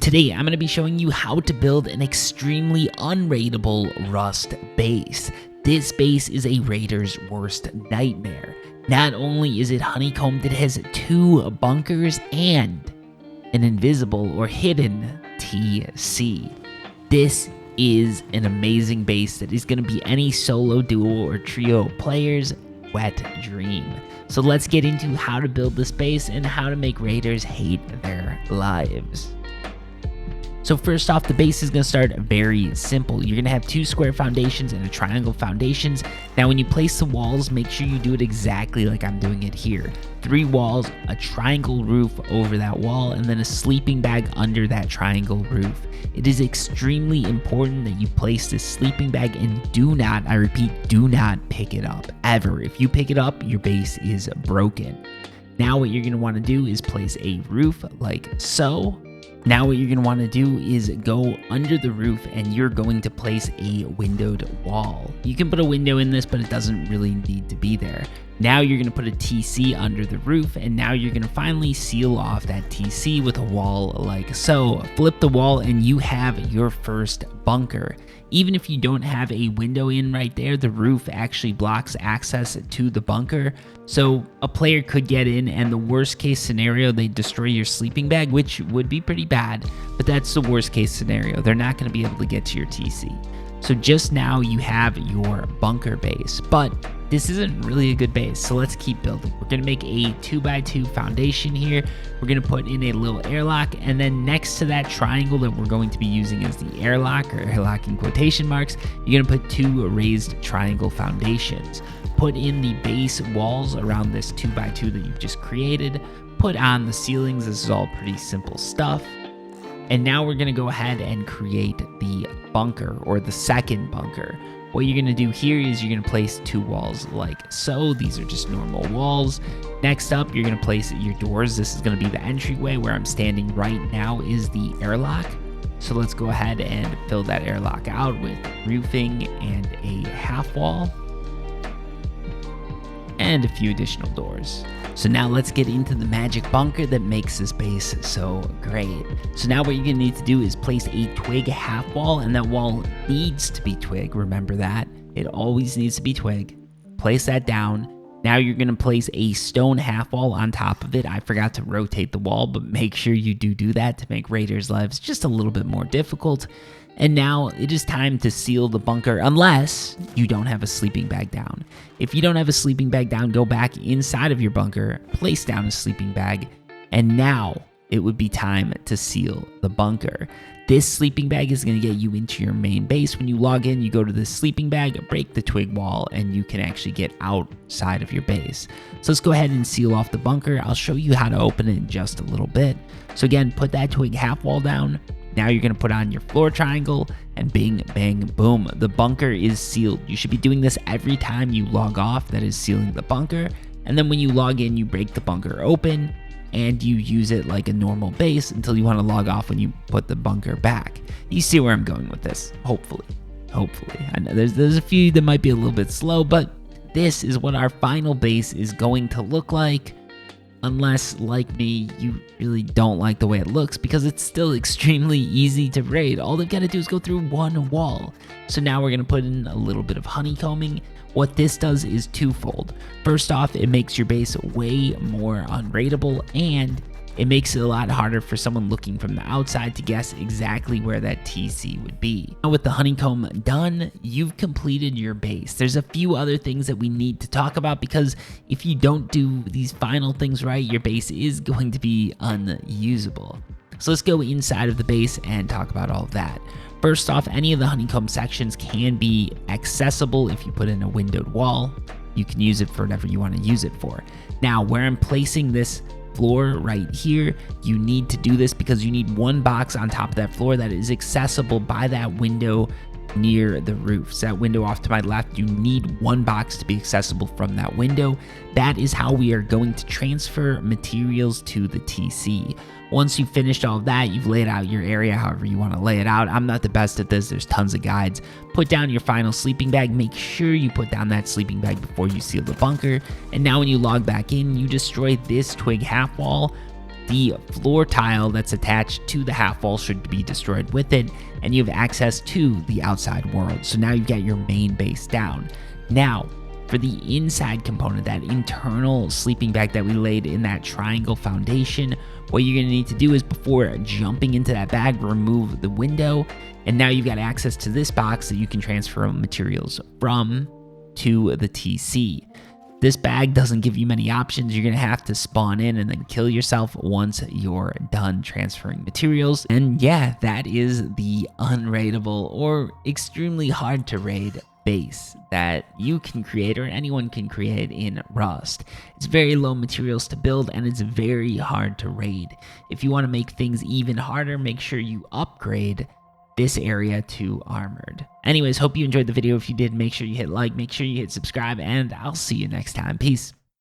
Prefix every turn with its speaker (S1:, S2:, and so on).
S1: Today, I'm going to be showing you how to build an extremely unraidable rust base. This base is a raider's worst nightmare. Not only is it honeycombed, it has 2 bunkers and an invisible or hidden TC. This is an amazing base that is going to be any solo, duo, or trio player's wet dream. So let's get into how to build this base and how to make raiders hate their lives. So first off, the base is going to start very simple. You're going to have 2 square foundations and a triangle foundations. Now when you place the walls, make sure you do it exactly like I'm doing it here. 3 walls, a triangle roof over that wall, and then a sleeping bag under that triangle roof. It is extremely important that you place this sleeping bag and do not, I repeat, do not pick it up ever. If you pick it up, your base is broken. Now what you're going to want to do is place a roof like so. Now what you're going to want to do is go under the roof and you're going to place a windowed wall. You can put a window in this, but it doesn't really need to be there. Now you're going to put a TC under the roof, and now you're going to finally seal off that TC with a wall like so. Flip the wall and you have your first bunker. Even if you don't have a window in right there, the roof actually blocks access to the bunker. So a player could get in, and the worst case scenario, they destroy your sleeping bag, which would be pretty bad, but that's the worst case scenario. They're not going to be able to get to your TC. So just now you have your bunker base, but this isn't really a good base, so let's keep building. We're going to make a 2x2 foundation here. We're going to put in a little airlock, and then next to that triangle that we're going to be using as the airlock, or airlock in quotation marks, you're going to put 2 raised triangle foundations. Put in the base walls around this 2x2 that you've just created. Put on the ceilings. This is all pretty simple stuff. And now we're going to go ahead and create the bunker, or the second bunker. What you're going to do here is you're going to place 2 walls like so. These are just normal walls. Next up, you're going to place your doors. This is going to be the entryway. Where I'm standing right now is the airlock. So let's go ahead and fill that airlock out with roofing and a half wall and a few additional doors. So now let's get into the magic bunker that makes this base so great. So now what you're going to need to do is place a twig half wall, and that wall needs to be twig. Remember that. It always needs to be twig. Place that down. Now you're going to place a stone half wall on top of it. I forgot to rotate the wall, but make sure you do that to make raiders' lives just a little bit more difficult. And now it is time to seal the bunker, unless you don't have a sleeping bag down. If you don't have a sleeping bag down, go back inside of your bunker, place down a sleeping bag, and now it would be time to seal the bunker. This sleeping bag is going to get you into your main base. When you log in, you go to the sleeping bag, break the twig wall, and you can actually get outside of your base. So let's go ahead and seal off the bunker. I'll show you how to open it in just a little bit. So again, put that twig half wall down. Now you're going to put on your floor triangle, and bing, bang, boom. The bunker is sealed. You should be doing this every time you log off. That is sealing the bunker. And then when you log in, you break the bunker open, and you use it like a normal base until you want to log off when you put the bunker back. You see where I'm going with this, hopefully. I know there's a few that might be a little bit slow, but this is what our final base is going to look like. Unless, like me, you really don't like the way it looks, because it's still extremely easy to raid. All they've got to do is go through one wall. So now we're going to put in a little bit of honeycombing. What this does is twofold. First off, it makes your base way more unraidable, and it makes it a lot harder for someone looking from the outside to guess exactly where that TC would be. Now with the honeycomb done, you've completed your base. There's a few other things that we need to talk about, because if you don't do these final things right, your base is going to be unusable. So let's go inside of the base and talk about all of that. First off, any of the honeycomb sections can be accessible if you put in a windowed wall. You can use it for whatever you want to use it for. Now, where I'm placing this floor right here, you need to do this because you need 1 box on top of that floor that is accessible by that window near the roof. So that window off to my left, you need 1 box to be accessible from that window. That is how we are going to transfer materials to the TC. Once you've finished all of that, you've laid out your area however you want to lay it out. I'm not the best at this. There's tons of guides. Put down your final sleeping bag. Make sure you put down that sleeping bag before you seal the bunker. And now when you log back in, you destroy this twig half wall The floor tile that's attached to the half wall should be destroyed with it, and you have access to the outside world. So now you've got your main base down. Now, for the inside component, that internal sleeping bag that we laid in that triangle foundation, what you're gonna need to do is, before jumping into that bag, remove the window, and now you've got access to this box that you can transfer materials from to the TC. This bag doesn't give you many options. You're gonna have to spawn in and then kill yourself once you're done transferring materials. And yeah, that is the unraidable or extremely hard to raid base that you can create, or anyone can create, in Rust. It's very low materials to build, and it's very hard to raid. If you want to make things even harder, make sure you upgrade this area to armored. Anyways, hope you enjoyed the video. If you did, make sure you hit like, make sure you hit subscribe, and I'll see you next time. Peace.